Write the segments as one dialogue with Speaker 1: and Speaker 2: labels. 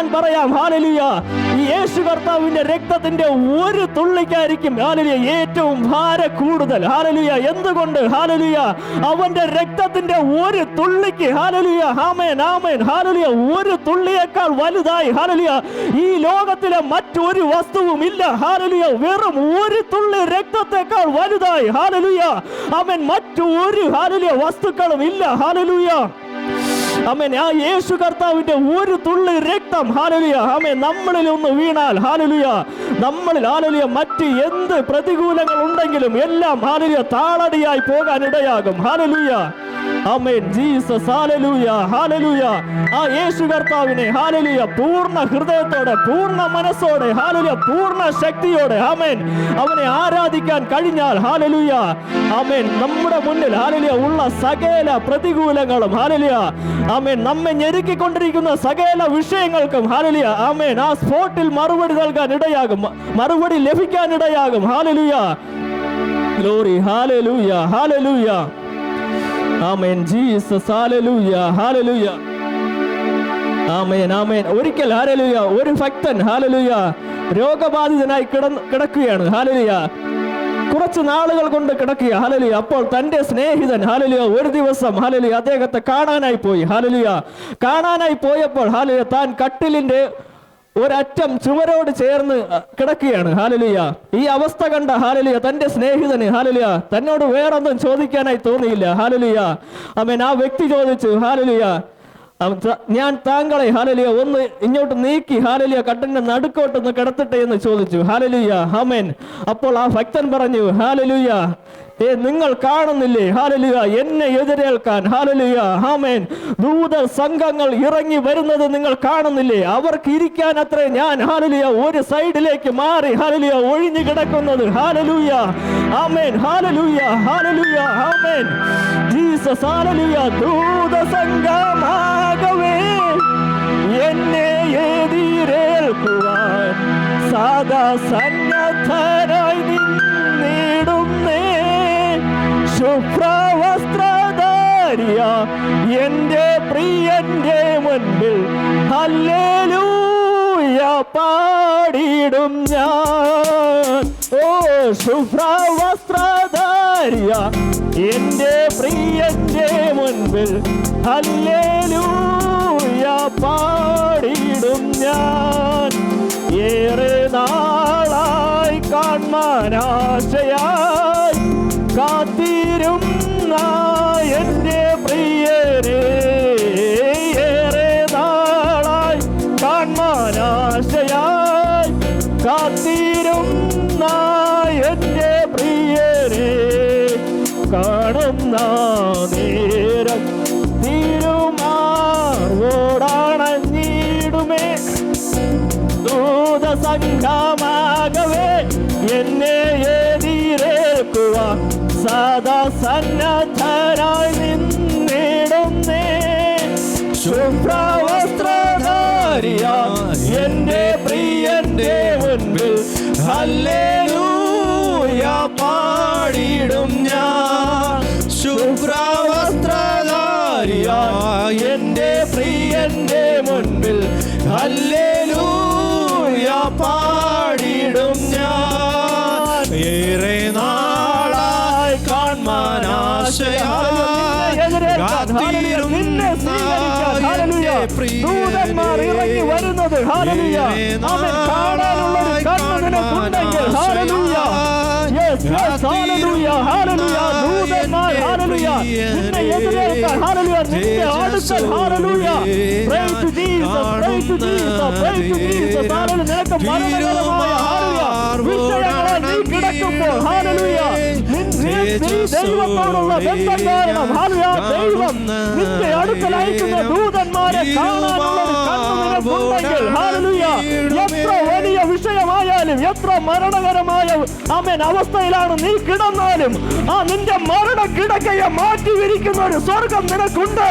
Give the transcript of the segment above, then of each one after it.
Speaker 1: ഞാൻ പറയാം, ഹല്ലേലൂയ, ഈ യേശു കർത്താവിന്റെ രക്തത്തിന്റെ ഒരു തുള്ളിക്കായിരിക്കും ഹല്ലേലൂയ ഏറ്റവും ഭാരം കൂടുതൽ. ഹല്ലേലൂയ. എന്തുകൊണ്ട്? ഹല്ലേലൂയ, അവന്റെ രക്തത്തിന്റെ ഒരു തുള്ളിക്ക് ഹല്ലേലൂയ, ആമേൻ ആമേൻ, ഹല്ലേലൂയ, ഒരു തുള്ളിയേക്കാൾ വലുതായി ഹല്ലേലൂയ ഈ ലോകത്തിലെ മറ്റൊരു വസ്തുവും ഇല്ല. ഹല്ലേലൂയ. വെറും ഒരു തുള്ളി രക്തത്തെക്കാൾ വലുതായി ഹല്ലേലൂയ ആമേൻ മറ്റൊരു ഹല്ലേലൂയ വസ്തുക്കളും ഇല്ല. ഹല്ലേലൂയ. ആമേൻ. ആ യേശു കർത്താവിന്റെ ഒരു തുള്ളി രക്തം ഹല്ലേലൂയ ആമേൻ നമ്മളിൽ ഒന്ന് വീണാൽ ഹല്ലേലൂയ നമ്മളിൽ ഹല്ലേലൂയ മറ്റ് എന്ത് പ്രതികൂലങ്ങൾ ഉണ്ടെങ്കിലും എല്ലാം ഹല്ലേലൂയ താളടിയായി പോകാൻ ഇടയാകും. Hallelujah. Amen. Jesus. Hallelujah. Hallelujah. ആ യേശു കർത്താവിനെ ഹല്ലേലൂയ പൂർണ്ണ ഹൃദയത്തോടെ, പൂർണ്ണ മനസ്സോടെ, ഹല്ലേലൂയ പൂർണ്ണ ശക്തിയോടെ ആമേൻ അവനെ ആരാധിക്കാൻ കഴിഞ്ഞാൽ ഹല്ലേലൂയ ആമേൻ നമ്മുടെ മുന്നിൽ ഹല്ലേലൂയ ഉള്ള സകല പ്രതികൂലങ്ങളും ഹല്ലേലൂയ ആമേൻ നമ്മെ ഞെരുക്കിക്കൊണ്ടിരിക്കുന്ന സകല വിഷയങ്ങൾക്കും ഹല്ലേലൂയ ആമേൻ ആ സ്പോട്ടിൽ മറുപടി നൽകാൻ ഇടയാകും, മറുപടി ലഭിക്കാൻ ഇടയാകും. Hallelujah. Glory. Hallelujah. Hallelujah. Amen. Jesus. Hallelujah. Hallelujah. ആമേൻ ആമേൻ. ഒരിക്കൽ ഹല്ലേലൂയ ഒരു ഭക്തൻ ഹല്ലേലൂയ രോഗബാധിതനായി കിടക്കുകയാണ്. ഹല്ലേലൂയ. കുറച്ച് നാളുകൾ കൊണ്ട് കിടക്കുക. ഹല്ലേലൂയ. അപ്പോൾ തന്റെ സ്നേഹിതൻ ഹല്ലേലൂയ ഒരു ദിവസം ഹല്ലേലൂയ അദ്ദേഹത്തെ കാണാനായി പോയി. ഹല്ലേലൂയ. കാണാനായി പോയപ്പോൾ ഹല്ലേലൂയ താൻ കട്ടിലിന്റെ ഒരറ്റം ചുമരോട് ചേർന്ന് കിടക്കുകയാണ്. ഹല്ലേലൂയ. ഈ അവസ്ഥ കണ്ട ഹല്ലേലൂയ തന്റെ സ്നേഹിതന് ഹല്ലേലൂയ തന്നോട് വേറൊന്നും ചോദിക്കാനായി തോന്നിയില്ല. ഹല്ലേലൂയ. ആമേൻ. ആ വ്യക്തി ചോദിച്ചു, ഹല്ലേലൂയ, ഞാൻ താങ്കളെ ഹല്ലേലൂയ ഒന്ന് ഇങ്ങോട്ട് നീക്കി ഹല്ലേലൂയ കട്ടിലിന്റെ നടുക്കോട്ടൊന്ന് കിടത്തട്ടെ എന്ന് ചോദിച്ചു. ഹല്ലേലൂയ. ആമേൻ. അപ്പോൾ ആ ഭക്തൻ പറഞ്ഞു, ഹല്ലേലൂയ, നിങ്ങൾ കാണുന്നില്ലേ ഹല്ലേലൂയ എന്നെ എതിരേൽക്കാൻ ഹല്ലേലൂയ ആമേൻ ദൂത സംഘങ്ങൾ ഇറങ്ങി വരുന്നത് നിങ്ങൾ കാണുന്നില്ലേ? അവർക്ക് ഇരിക്കാൻ അത്രേ ഞാൻ ഹല്ലേലൂയ ഒരു സൈഡിലേക്ക് മാറി ഹല്ലേലൂയ ഒഴിഞ്ഞു കിടക്കുന്നത്. ഹല്ലേലൂയ. ആമേൻ. Hallelujah. Hallelujah. Amen. Jesus. Hallelujah. ദൂത സംഘമാകവേ എന്നെ എതിരേൽക്കുവാൻ സദാ സന്നദ്ധരായി നിന്നിടുന്നേ. ശുഭ്രവസ്ത്രധാരിയ എന്റെ പ്രിയന്റെ മുൻപിൽ ഹല്ലേലൂയ പാടിടും ഞാൻ. ഓ ശുഭ്രവസ്ത്രധാരിയ എന്റെ പ്രിയന്റെ മുൻപിൽ ഹല്ലേലൂയ പാടിടും ഞാൻ. ഏറെ നാളായി കാൺമാനാശയായി കാത്തിരുന്ന എന്റെ പ്രിയരെ, ഏറെ നാളായി കാൺമാനാശയായി കാത്തിരുന്ന എന്റെ പ്രിയരെ, കാണുന്ന നേരം തിരുമാറോടണഞ്ഞിടുമേ. ദൂത സംഘമാകവേ എന്നെ എതിരേൽക്കുവാൻ സദാ സന്നദ്ധരായി നിന്നിടുന്നേ. ശുഭ്രവസ്ത്രധാരിയ എന്റെ പ്രിയന്റെ മുൻപിൽ ഹല്ലേലൂയ പാടിടും ഞാൻ. ശുഭ്രവസ്ത്രധാരിയ എന്റെ പ്രിയന്റെ മുൻപിൽ ഹല്ലേലൂയ പാടിടും ഞാൻ. ഏറെ നാളായി ദൂതന്മാർ ഇറങ്ങി വരുന്നത് ഹല്ലേലൂയ ആമേൻ കാണാനുള്ളത് കണ്ണുനക്കുണ്ടെങ്കിൽ ഹല്ലേലൂയ യെസ് യെസ് ഹല്ലേലൂയ ഹല്ലേലൂയ ദൂതന്മാർ ഹല്ലേലൂയ നിന്നെ എതിരേൽക്കാൻ ഹല്ലേലൂയ നിന്റെ അടുക്കൽ ഹല്ലേലൂയ praise to Jesus praise to Jesus praise to Jesus ഹല്ലേലൂയ നിനക്ക് മരണകരമായ ഹല്ലേലൂയ വിഷയങ്ങളെ നീ കിടക്കുമ്പോൾ ഹല്ലേലൂയ ദൈവത്തോടുള്ള ബന്ധം കാരണം ഹല്ലേലൂയ ദൈവം നിന്റെ അടുക്കൽ അയക്കുന്ന ദൂതന്മാരെ കാണാനുള്ളത് കണ്ണുനക്കുണ്ടെങ്കിൽ ഹല്ലേലൂയ എത്ര വലിയ വിഷയമായാലും എത്ര മരണകരമായ ആമേൻ അവസ്ഥയിലാണ് നീ കിടന്നാലും ആ നിന്റെ മരണ കിടക്കയെ മാറ്റി വിരിക്കുന്ന ഒരു സ്വർഗം നിനക്കുണ്ട്.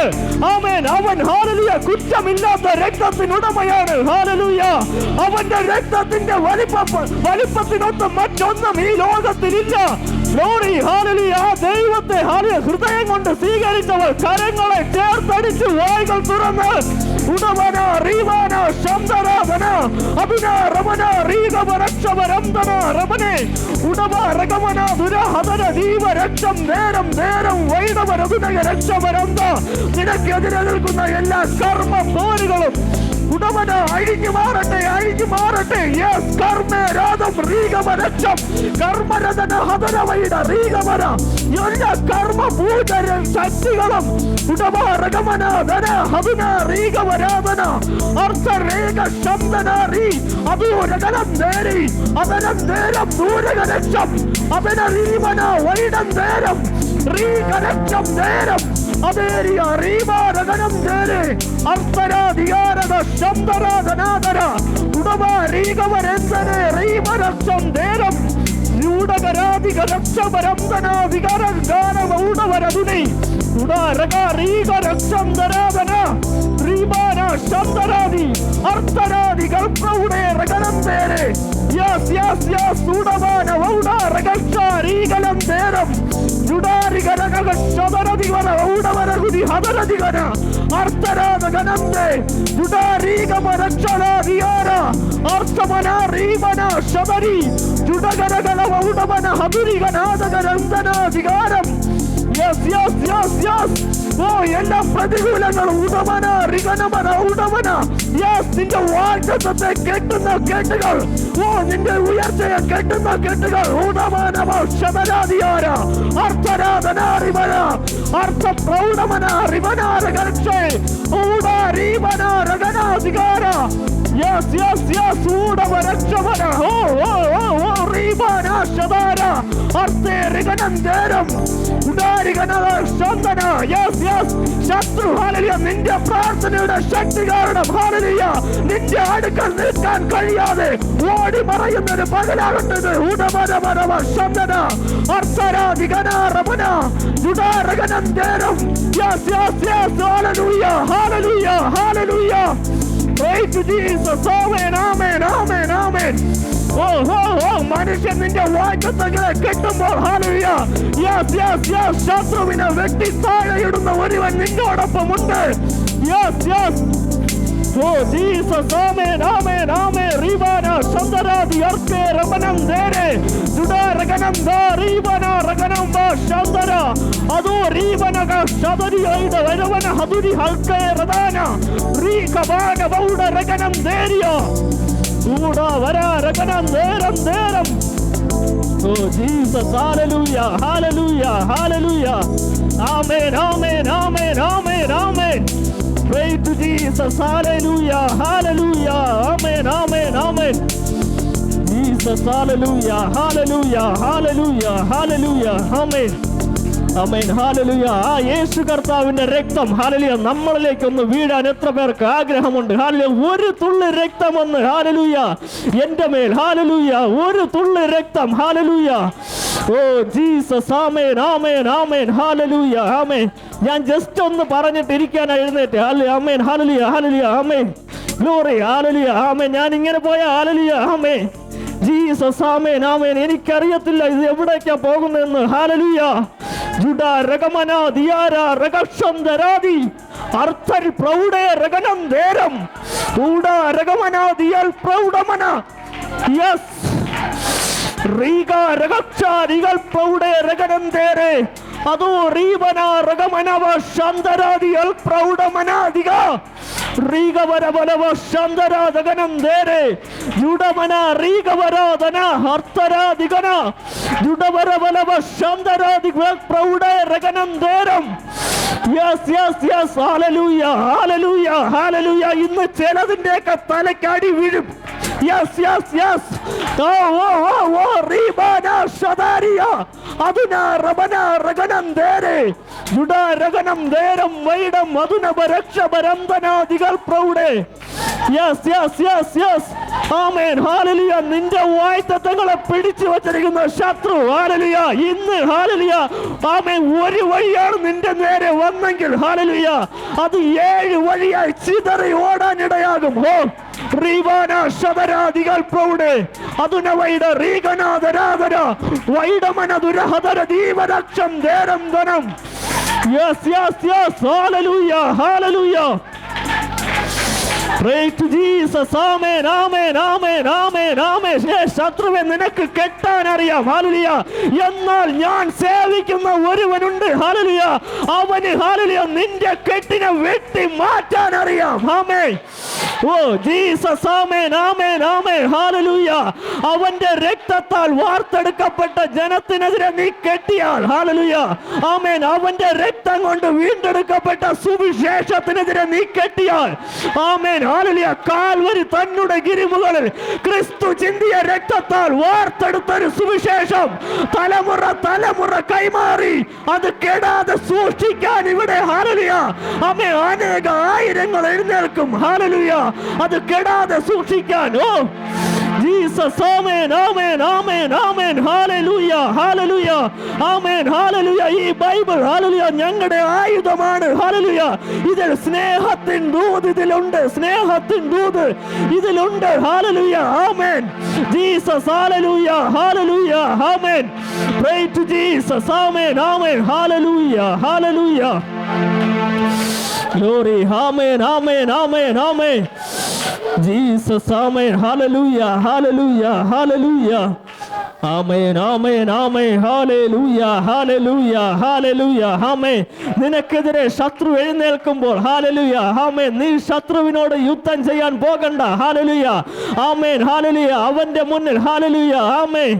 Speaker 1: ആമേൻ. അവൻ ഹല്ലേലൂയ കുറ്റമില്ലാത്ത രക്തത്തിനുടമയാണ്. ഹല്ലേലൂയ അവന്റെ രക്തത്തിന്റെ വലിപ്പത്തിനൊത്ത് മറ്റൊന്നും ഈ ലോകം ലോകത്തിലില്ല. Glory, hallelujah. ആ ദൈവത്തെ ഹൃദയം കൊണ്ട് സ്വീകരിച്ചവർ കരങ്ങളെ ചേർത്തടിച്ച് വായ്കൾ തുറന്ന് ഉടവന റീവാന ശബ്ദരാധന അഭിന രമന റീഗവരക്ഷവരന്തന രമനെ ഉടവ രഗമന ദുരഹതന ദീവ രക്ഷം നേരം നേരം വൈദവരതുനക രക്ഷവരന്ത. നിനക്കെതിരെ നിൽക്കുന്ന എല്ലാ കർമ്മ പോരുകളും ഉടവന അഴിഞ്ഞു മാറട്ടെ, അഴിഞ്ഞു മാറട്ടെ. യെസ്, കർമ്മരാധം റീഗവരക്ഷം കർമ്മരഥന ഹതനവൈഡ റീഗവന എല്ലാ കർമ്മ പൂജര ശക്തികളും ഉടവ രഗമന ധന ഹതുന റീഗവരാധന അർത്ഥരേഖ ശബ്ദന റീ അഭിരകലം നേരി അവനം നേരം ദൂരക രക്ഷം അവന റീവന വൈഡം നേരം റീകരക്ഷം നേരം അതേരിയ റീവാരകനം നേരെ അർത്ഥരാധികാരക ശബ്ദരാധനാദര ഉടവ റീഗവരെന്തനെ റീവരക്ഷം നേരം ൂടകരാധിക രക്ഷപരംധനാധികാരം ഗാനവ ഉടവരതുനി ഉടാരക റീഗ രക്ഷം ധരാധന റീമാന ശബ്ദരാധി അർത്ഥരാധി കൽപ്രൗഢേ രകലം നേരെ യാസ് യാസ് യാസ് ഉടവാന വൗഡാരകക്ഷ റീഗലം നേരം ജുഡാരികരക ശബരധിവന ഊടവരകുതി ഹതരധികന അർത്ഥരാധകനന്തേ ജുഡാരീഗമ രക്ഷണാധികാര അർത്ഥമന റീമന ശബരി ജുഡകരകല ഊടവന ഹതുരികനാഥകരന്തനാധികാരം. Yes yes yes yes. ഓ എല്ലാ പ്രതികൂലങ്ങളും ഉടമന റിഗനമന ഉടമന. യെസ്, നിന്റെ വാഗ്ദത്തത്തെ കെട്ടുന്ന കെട്ടുകൾ, ഓ നിന്റെ ഉയർച്ചയെ കെട്ടുന്ന കെട്ടുകൾ ഉടമനമ ശബരാധികാര അർത്ഥരാധനാരിമന അർത്ഥ പ്രൗഢമന റിമനാരകർഷേ ഊടാരീമന രഗനാധികാര. യെസ് യെസ് യെസ് ഊടവരക്ഷമന ഓ ഓ ഓ ഓ റീമന ശബാര അർത്ഥേ റിഗനന്തേരം ഉദാരികന ശബ്ദന. Yes yes. ശത്രു ഹല്ലേലൂയ നിന്റെ പ്രാർത്ഥനയുടെ ശക്തി കാരണം ഹല്ലേലൂയ നിന്റെ അടുക്കൽ നിൽക്കാൻ കഴിയാതെ ഓടി മറയുന്നൊരു പകലാകുന്നത് ഉടമനമനവ ശബ്ദന അർത്ഥരാധികന രമന ഉദാരകനന്തേരം. Yes yes yes. ഹല്ലേലൂയ ഹല്ലേലൂയ ഹല്ലേലൂയ. Praise to Jesus. Amen, amen, amen, amen. Oh, oh, oh. മനുഷ്യൻ നിന്റെ വാഗ്ദത്തങ്ങളെ കെട്ടുമ്പോൾ ഹല്ലേലൂയ. Yes yes yes. ശത്രുവിനെ വെട്ടി താഴെയിടുന്ന ഒരുവൻ നിന്നോടൊപ്പമുണ്ട്. Yes yes. Oh Jesus, amen, amen, amen. Rivana Shandaradi Arke Ramanam Dere Juda Raganam Da Rivana Raganam Ba Shandara Adu Rivana Ga Shadari Aida Vedavana Haduri Halke Radana Rikabana Bauda Raganam Deria Uda Vara Raganam Deram Deram. Oh Jesus, hallelujah, hallelujah, hallelujah. Amen, amen, amen, amen, amen. Pray to Jesus, hallelujah, hallelujah, amen, amen, amen. Jesus, hallelujah, hallelujah, hallelujah, hallelujah, amen. Amen, hallelujah. ആ യേശു കർത്താവിന്റെ രക്തം hallelujah നമ്മളിലേക്ക് ഒന്ന് വീഴാൻ എത്ര പേർക്ക് ആഗ്രഹമുണ്ട്? Hallelujah ഒരു തുള്ളി രക്തം ഒന്ന് ഹല്ലേലൂയ എൻ്റെ മേൽ ഹല്ലേലൂയ ഒരു തുള്ളി രക്തം ഹല്ലേലൂയ. ഓ ജീസസ്, ആമേൻ ആമേൻ ആമേൻ ഹല്ലേലൂയ ആമേൻ. ഞാൻ ജസ്റ്റ് ഒന്ന് പറഞ്ഞിട്ട് ഇരിക്കാൻ എഴുന്നേറ്റ്. ആമേൻ ഹല്ലേലൂയ ഹല്ലേലൂയ ആമേൻ. ഗ്ലോറി ഹല്ലേലൂയ ആമേൻ. ഞാൻ ഇങ്ങനെ പോയ ഹല്ലേലൂയ ആമേൻ. ജീസസ് ആമേൻ ആമേൻ. എനിക്കറിയത്തില്ല ഇത് എവിടേക്കാ പോകുന്നതെന്ന്. ഹല്ലേലൂയ. ജുഡ രഗമന ദിയാര രഗക്ഷം ദരാദി അർത്ഥൽ പ്രൗഢേ രഗനം ദേരം ഊഡ രഗമന ദിയൽ പ്രൗഢമന. യെസ്. റീഗ രഗക്ഷ റിഗൽ പ്രൗഢേ രഗനം ദേരെ അതോ റീവന രഗമനവ ശാന്തരാദിയൽ പ്രൗഢമനാദിക റീഗവരവനവ ശാന്തരാദഗനം ദേരെ ജുഡമന റീഗവരാധന അർത്ഥരാദിഗന ജുഡവരവനവ ശാന്തരാദിക പ്രൗഢേ രഗനം ദേരം. Yes yes yes. ഹല്ലേലൂയ ഹല്ലേലൂയ ഹല്ലേലൂയ. ഇന്ന് ചിലതിൻ്റെയൊക്കെ തലക്കടി വീഴും. Yes yes yes. ഓ ഓ ഓ ഓ റീബാന ശദാരിയ അതുന റബന രഗനം ദേരെ ജുഡ രഗനം ദേരം വൈഡം അതുന ബരക്ഷബരംധനാദികൾ പ്രൗഢേ. Yes yes yes yes. ആമേൻ ഹല്ലേലൂയ. നിന്റെ വായ്ത്തങ്ങളെ പിടിച്ചു വച്ചിരിക്കുന്ന ശത്രു ഹല്ലേലൂയ ഇന്ന് ഹല്ലേലൂയ ആമേൻ ഒരു വഴിയാണ് നിന്റെ നേരെ വന്നെങ്കിൽ ഹല്ലേലൂയ അത് 7 വഴിയായി ചിതറി ഓടാനിടയാകും. ഓ റീവാന ശതരാദികൾ പ്രൗഢെ അതുനവൈഡ റീഗനാദരാദര വൈഡമനദുരഹദര ദീവരക്ഷം ദേരം ധനം. യെസ് യെസ് യെസ്, ഹല്ലേലൂയ ഹല്ലേലൂയ. Praise to Jesus. Amen, amen, amen, amen, amen. ശത്രുവെ നിനക്ക് കെട്ടാൻ അറിയാം, ഹല്ലേലൂയ. എന്നാൽ ഞാൻ സേവിക്കുന്ന ഒരുവനുണ്ട്, ഹല്ലേലൂയ. അവന് ഹല്ലേലൂയ നിന്റെ കെട്ടിനെ വെട്ടി മാറ്റാൻ അറിയാം. ആമേൻ. ഓ ജീസസ്, ആമേൻ, ആമേൻ, ആമേൻ, ഹല്ലേലൂയ. അവന്റെ രക്തത്താൽ വാർത്തെടുക്കപ്പെട്ട ജനത്തിനെതിരെ നീ കെട്ടിയാൽ, ഹല്ലേലൂയ, ആമേൻ, അവന്റെ രക്തം കൊണ്ട് വീണ്ടെടുക്കപ്പെട്ട സുവിശേഷത്തിനെതിരെ നീ കെട്ടിയാൽ, ആമേൻ, ഹല്ലേലൂയ, കാൽവരി തന്നുടെ ഗിരിമുകളിൽ ക്രിസ്തു ചിന്തിയ രക്തത്താൽ വാർത്തെടുത്തൊരു സുവിശേഷം തലമുറ തലമുറ കൈമാറി അത് കെടാതെ സൂക്ഷിക്കാൻ ഇവിടെ, ഹല്ലേലൂയ, ആമേൻ, അനേക ആയിരങ്ങൾ എഴുന്നേൽക്കും, ഹല്ലേലൂയ, അത് കെടാതെ സൂക്ഷിക്കാൻ. ഓ ജീസസ്, ആമേൻ, ആമേൻ, ആമേൻ, ആമേൻ, ഹല്ലേലൂയ, ഹല്ലേലൂയ, ആമേൻ, ഹല്ലേലൂയ. ഈ ബൈബിൾ, ഹല്ലേലൂയ, ഞങ്ങളുടെ ആയുധമാണ്, ഹല്ലേലൂയ. ഇതിൽ സ്നേഹത്തിൻ ദൂത് ഇതിലുണ്ട്, സ്നേഹത്തിൻ ദൂത് ഇതിലുണ്ട്, hallelujah, amen, Jesus, hallelujah, hallelujah, amen. Pray to Jesus, amen, amen, hallelujah, hallelujah. Glory, amen, amen, amen, amen. Jesus, amen, hallelujah, hallelujah, hallelujah. Amen, amen, amen, hallelujah, hallelujah, hallelujah, amen. നിനക്കെതിരെ ശത്രു എഴുന്നേൽക്കുമ്പോൾ, ഹല്ലേലൂയ, ആമേൻ, നീ ശത്രുവിനോട് യുദ്ധം ചെയ്യാൻ പോകണ്ട, hallelujah, ആമേൻ, hallelujah, അവന്റെ മുന്നിൽ, ഹല്ലേലൂയ, ആമേൻ,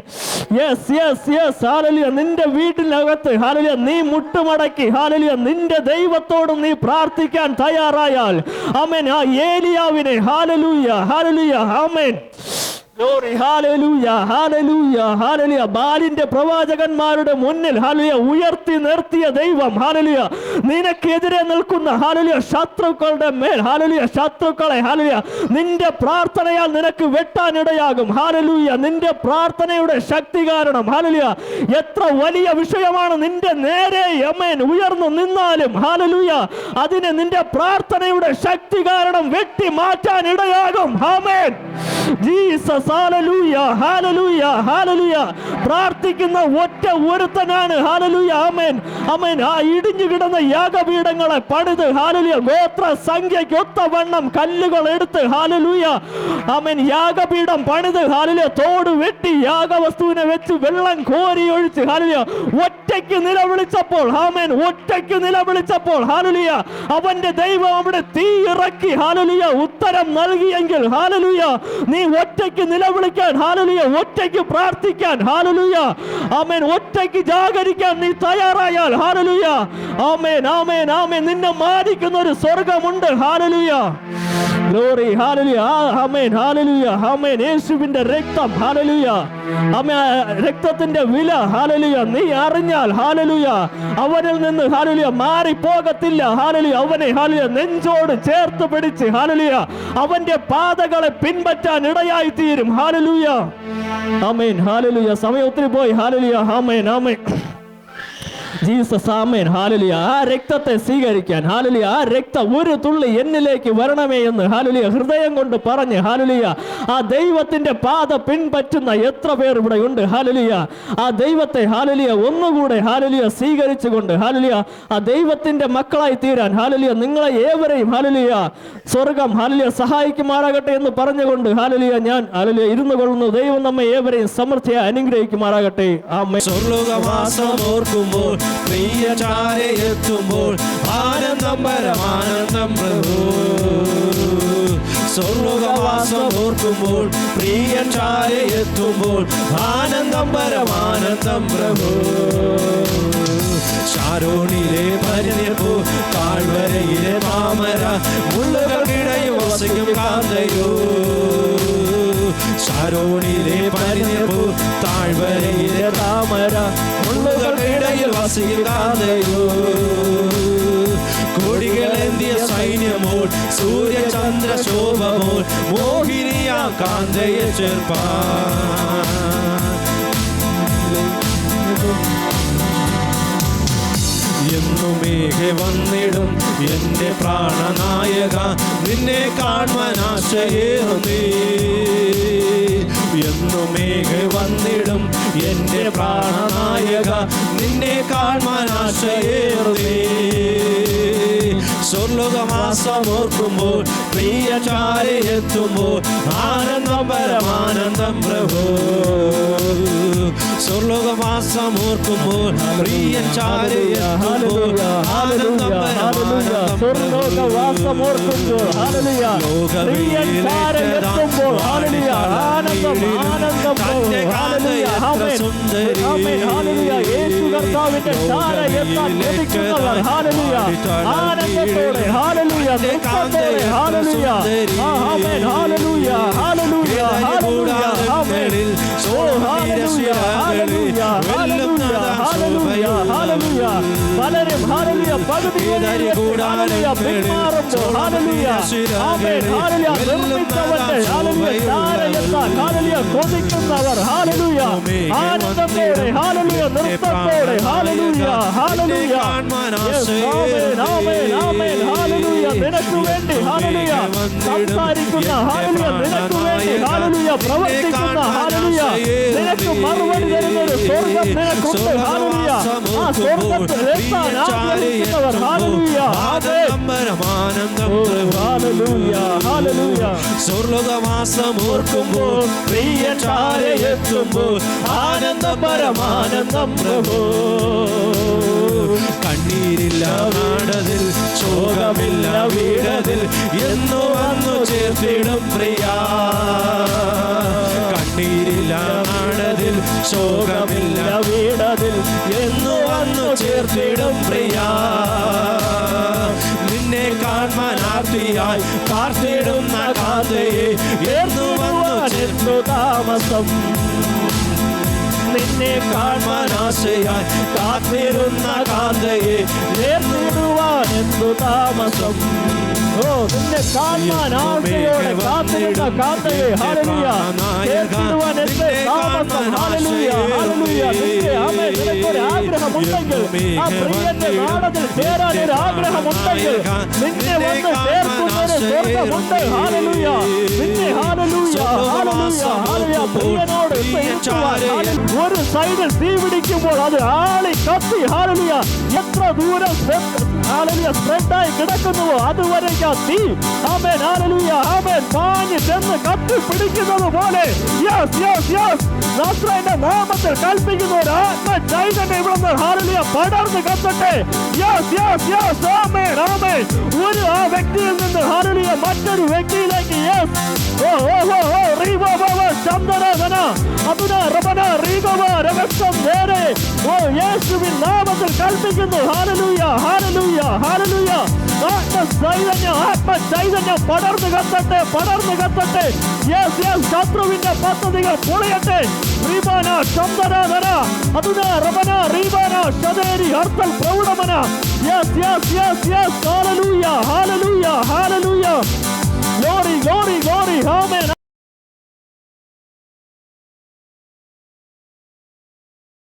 Speaker 1: യെസ് യെസ് യെസ്, ഹല്ലേലൂയ, നിന്റെ വീട്ടിനകത്ത്, ഹല്ലേലൂയ, നീ മുട്ടുമടക്കി, ഹല്ലേലൂയ, നിന്റെ ദൈവത്തോട് നീ പ്രാർത്ഥിക്കാൻ തയ്യാറായാൽ, ആമേൻ, ആ ഏലിയാവിനെ, ഹല്ലേലൂയ, ഹല്ലേലൂയ, ആമേൻ, Glory, hallelujah, hallelujah, hallelujah. ബാലിന്റെ പ്രവാചകന്മാരുടെ മുന്നിൽ, ഹല്ലേലൂയ, ഉയർത്തി നിർത്തിയ ദൈവം, ഹല്ലേലൂയ, നിനക്കെതിരെ നിൽക്കുന്ന, ഹല്ലേലൂയ, ശത്രുക്കളുടെ മേൽ, ഹല്ലേലൂയ, ശത്രുക്കളെ, ഹല്ലേലൂയ, നിന്റെ പ്രാർത്ഥനയാൽ നിനക്ക് വെട്ടാനിടയാകും, ഹല്ലേലൂയ. നിന്റെ പ്രാർത്ഥനയുടെ ശക്തി കാരണം, ഹല്ലേലൂയ, എത്ര വലിയ വിഷയമാണ് നിന്റെ നേരെ, ആമേൻ, ഉയർന്നു നിന്നാലും, ഹല്ലേലൂയ, അതിനെ നിന്റെ പ്രാർത്ഥനയുടെ ശക്തി കാരണം വെട്ടി മാറ്റാൻ ഇടയാകും, ആമേൻ, ജീസസ്, ഹല്ലേലൂയ, ഹല്ലേലൂയ, ഹല്ലേലൂയ. പ്രാർത്ഥിക്കുന്ന ഒറ്റ ഒരുത്തനാണ്, ഹല്ലേലൂയ, ആമേൻ, ആമേൻ, ആ ഇടിഞ്ഞു കിടന്ന യാഗപീഠങ്ങളെ പണിത്, ഹല്ലേലൂയ, ഗോത്ര സംഖ്യയ്ക്ക് ഒത്തവണ്ണം കല്ലുകൾ എടുത്ത്, ഹല്ലേലൂയ, ആമേൻ, യാഗപീഠം പണിത്, ഹല്ലേലൂയ, തോട് വെട്ടി യാഗവസ്തുവിനെ വെച്ച് വെള്ളം കോരി ഒഴിച്ച്, ഹല്ലേലൂയ, ഒറ്റയ്ക്ക് നിലവിളിച്ചപ്പോൾ, ആമേൻ, ഒറ്റയ്ക്ക് നിലവിളിച്ചപ്പോൾ, ഹല്ലേലൂയ, അവന്റെ ദൈവം അവിടെ തീ ഇറക്കി, ഹല്ലേലൂയ, ഉത്തരം നൽകിയെങ്കിൽ, ഹല്ലേലൂയ, നീ ഒറ്റയ്ക്ക് നിലവിളിക്കാൻ, ഹല്ലേലൂയ, ഒറ്റയ്ക്ക് പ്രാർത്ഥിക്കാൻ, ഹല്ലേലൂയ, ആമേൻ, ഒറ്റയ്ക്ക് ജാഗരിക്കാൻ നീ തയ്യാറായാൽ, ഹല്ലേലൂയ, ആമേൻ, ആമേൻ, ആമേൻ, നിന്നെ മാനിക്കുന്ന ഒരു സ്വർഗമുണ്ട്, hallelujah. Glory, hallelujah, amen, hallelujah, amen. യേശുവിന്റെ രക്തം, ഹല്ലേലൂയ, ആമേൻ, രക്തത്തിന്റെ വില, ഹല്ലേലൂയ, നീ അറിഞ്ഞാൽ, ഹല്ലേലൂയ, അവനിൽ നിന്ന്, ഹല്ലേലൂയ, മാറി പോകത്തില്ല, ഹല്ലേലൂയ, അവനെ, ഹല്ലേലൂയ, നെഞ്ചോട് ചേർത്ത് പിടിച്ച്, ഹല്ലേലൂയ, അവന്റെ പാതകളെ പിൻപറ്റാൻ ഇടയായി തീരും, ഹല്ലേലൂയ, ആമേൻ, ഹല്ലേലൂയ. സമയം ഒത്തിരി പോയി, ഹല്ലേലൂയ, ആമേൻ, ആമേൻ, ജീസസ്, ആമേൻ, ഹല്ലേലൂയ. ആ രക്തത്തെ സ്വീകരിക്കാൻ, ഹല്ലേലൂയ, ആ രക്തം ഒരു തുള്ളി എന്നിലേക്ക് വരണമേ എന്ന്, ഹല്ലേലൂയ, ഹൃദയം കൊണ്ട് പറഞ്ഞ്, ഹല്ലേലൂയ, ആ ദൈവത്തിന്റെ പാത പിൻപറ്റുന്ന എത്ര പേർ ഇവിടെ ഉണ്ട്, ഹല്ലേലൂയ, ആ ദൈവത്തെ, ഹല്ലേലൂയ, ഒന്നുകൂടെ, ഹല്ലേലൂയ, സ്വീകരിച്ചുകൊണ്ട്, ഹല്ലേലൂയ, ആ ദൈവത്തിന്റെ മക്കളായി തീരാൻ, ഹല്ലേലൂയ, നിങ്ങളെ ഏവരെയും, ഹല്ലേലൂയ, സ്വർഗം, ഹല്ലേലൂയ, സഹായിക്കുമാറാകട്ടെ എന്ന് പറഞ്ഞുകൊണ്ട്, ഹല്ലേലൂയ, ഞാൻ, ഹല്ലേലൂയ, ഇരുന്നു കൊള്ളുന്നു. ദൈവം നമ്മെ ഏവരെയും സമൃദ്ധിയായി അനുഗ്രഹിക്കുമാറാകട്ടെ, ആമേൻ.
Speaker 2: സ്വർഗ്ഗവാസം ഓർക്കുമ്പോൾ, പ്രിയ ചാരെ എത്തുമ്പോൾ, ആനന്ദം പരമാനന്ദം പ്രഭു. സ്വർഗ്ഗവാസം ഓർക്കുമ്പോൾ, പ്രിയ ചാരെ എത്തുമ്പോൾ, ആനന്ദം പരമാനന്ദം പ്രഭു. ശാരോണിലെ പരിനിർപ്പു, താഴ്വരയിലെ താമര, മുള്ളുകൾക്കിടയിൽ വസിക്കും കാന്തയോ. ശാരോണിലെ പരിനിർപ്പു, താഴ്വരയിലെ താമര, മുള്ളുകൾക്കിടയിൽ വസിക്കും കാന്തയോ. കൊടികളേന്തിയ സൈന്യമോൾ, സൂര്യചന്ദ്ര ശോഭമോൾ, മോഹിനിയാ കാന്തയെ ചേർപ്പാൻ. എന്നുമേഘെ വന്നിടും എന്റെ പ്രാണനായക, നിന്നെ കാണുവാൻ ആശയേറുന്നേ. എന്നുമേഘെ വന്നിടും എന്റെ പ്രാണനായക, നിന്നെ കാണുവാൻ ആശയേറുന്നേ. സ്വർലോകവാസം ഓർക്കുമ്പോൾ പ്രിയ ചാരെ എത്തുമ്പോൾ ആനന്ദം പരമാനന്ദം പ്രഭു. സ്വർലോകവാസം ഓർക്കുമ്പോൾ പ്രിയ ചാരെ എത്തുമ്പോൾ ആനന്ദം പരമാനന്ദം പ്രഭു. തന്റെ കാന്തയെ എത്ര സുന്ദരി,
Speaker 1: യേശു കർത്താവിന്റെ ചാര എത്താൻ ലഭിക്കുന്നവർ ആനന്ദത്തോടെ ഹല്ലേലൂയ, ദുഃഖത്തോടെ ഹല്ലേലൂയ, ആമേൻ ഹല്ലേലൂയ, ഹല്ലേലൂയ, ഹല്ലേലൂയ, ആമേൻ. ഓ ഹല്ലേലൂയ, ഹല്ലേലൂയ, ഹല്ലേലൂയ, ഹല്ലേലൂയ, ഹല്ലേലൂയ. പലരും ഹല്ലേലൂയ പകുതി ഹല്ലേലൂയ പിന്മാറുമ്പോൾ ഹല്ലേലൂയ, ആമേൻ ഹല്ലേലൂയ, നിർമ്മിച്ചവന്റെ ഹല്ലേലൂയ ചാര എത്താൻ ഹല്ലേലൂയ കൊതിക്കുന്നവർ ഹല്ലേലൂയ, ആനന്ദത്തോടെ ഹല്ലേലൂയ, നൃത്തത്തോടെ ഹല്ലേലൂയ, ഹല്ലേലൂയ. ആമേൻ, ആമേൻ, ഹല്ലേലൂയ. നിനക്ക് വേണ്ടി ഹല്ലേലൂയ സംസാരിക്കുന്ന ഹല്ലേലൂയ, നിനക്ക് വേണ്ടി ഹല്ലേലൂയ പ്രവർത്തിക്കുന്ന ഹല്ലേലൂയ, നിനക്ക് മറുപടി തരുന്ന ഒരു സ്വർഗ്ഗം നിനക്കുണ്ട് ഹല്ലേലൂയ. ആ സ്വർഗ്ഗത്തിൽ എത്താൻ ആഗ്രഹിക്കുന്നവർ ഹല്ലേലൂയ, ഹല്ലേലൂയ, ഹല്ലേലൂയ.
Speaker 2: സ്വർലോകവാസം ഓർക്കുമ്പോൾ പ്രിയ ചാരെ എത്തുമ്പോൾ ആനന്ദം പരമാനന്ദം പ്രഭു. കണ്ണീരില്ല നാടതിൽ, ശോകമില്ല വീടതിൽ, എന്നു വന്നു ചേർത്തിടും പ്രിയ. കണ്ണീരില്ല നാടതിൽ, ശോകമില്ല വീടതിൽ, എന്നു വന്നു ചേർത്തിടും പ്രിയ. നിന്നെ കാണാൻ ആർത്തിയായി കാത്തിടുന്ന കാന്തയെ എന്നു വന്നു ചേർന്നു താമസം. നിന്നെ കാണാൻ ആശയായി കാത്തിരുന്ന കാന്തയെ നേർന്നിടുവാൻ എന്തു താമസം. ഓ നിന്നെ കാണാൻ ആശയോടെ കാത്തിരുന്ന കാന്തയെ ഹല്ലേലൂയ നേർന്നിടുവാൻ എന്ത് താമസം. ഹല്ലേലൂയ, ഹല്ലേലൂയ. ആമേൻ. നിനക്കൊരു ആഗ്രഹമുണ്ടെങ്കിൽ, ആ പ്രിയന്റെ നാടത്തിൽ ചേരാൻ ഒരു ആഗ്രഹമുണ്ടെങ്കിൽ, നിന്നെ വന്ന് ചേർക്കുന്നൊരു സ്വർഗ്ഗമുണ്ട്. ഹല്ലേലൂയ. നിന്നെ ഹല്ലേലൂയ, ഹല്ലേലൂയ, ഹല്ലേലൂയ പ്രിയനോട് ഒരു സൈഡിൽ തീ പിടിക്കുമ്പോൾ അത് ആളി കത്തി ഹല്ലേലൂയ എത്ര ദൂരം ഹല്ലേലൂയ സ്പ്രെഡായി കിടക്കുന്നുവോ അതുവരേക്ക് ആ തീ ആമേൻ ഹല്ലേലൂയ ആമേൻ പാഞ്ഞ് ചെന്ന് കത്തി പിടിക്കുന്നത് പോലെ യെസ് യെസ് യെസ് നസ്രയുടെ നാമത്തിൽ കൽപ്പിക്കുന്ന ഒരു ആത്മ ചൈതന്യം ഇവിടെ ഹല്ലേലൂയ പടർന്ന് കത്തട്ടെ. യെസ് യെസ് യെസ് ആമേൻ ആമേൻ. ഒരു ആ വ്യക്തിയിൽ നിന്ന് ഹല്ലേലൂയ മറ്റൊരു വ്യക്തിയിലേക്ക് യെസ് ഓ ഓ ഓ റീവോ ബാബാ ചന്ദ്രധന അതുന റബന റീഗോവ രവക്ഷം നേരെ ഓ യേശുവിൻ നാമത്തിൽ കൽപ്പിക്കുന്നു. ഹല്ലേലൂയ ഹല്ലേലൂയ ഹല്ലേലൂയ. ആത്മ ചൈതന്യം പടർന്നു കത്തട്ടെ, പടർന്നു കത്തട്ടെ. യെസ് യെസ് ശത്രുവിന്റെ പദ്ധതികൾ പൊളിയട്ടെ. റീബാന ചന്ദ്രധന അതുന റബന റീബാന ശതേരി ഹർത്തൽ പ്രൗഢമന. യെസ് യെസ് യെസ് യെസ് ഹല്ലേലൂയ ഹല്ലേലൂയ ഹല്ലേലൂയ.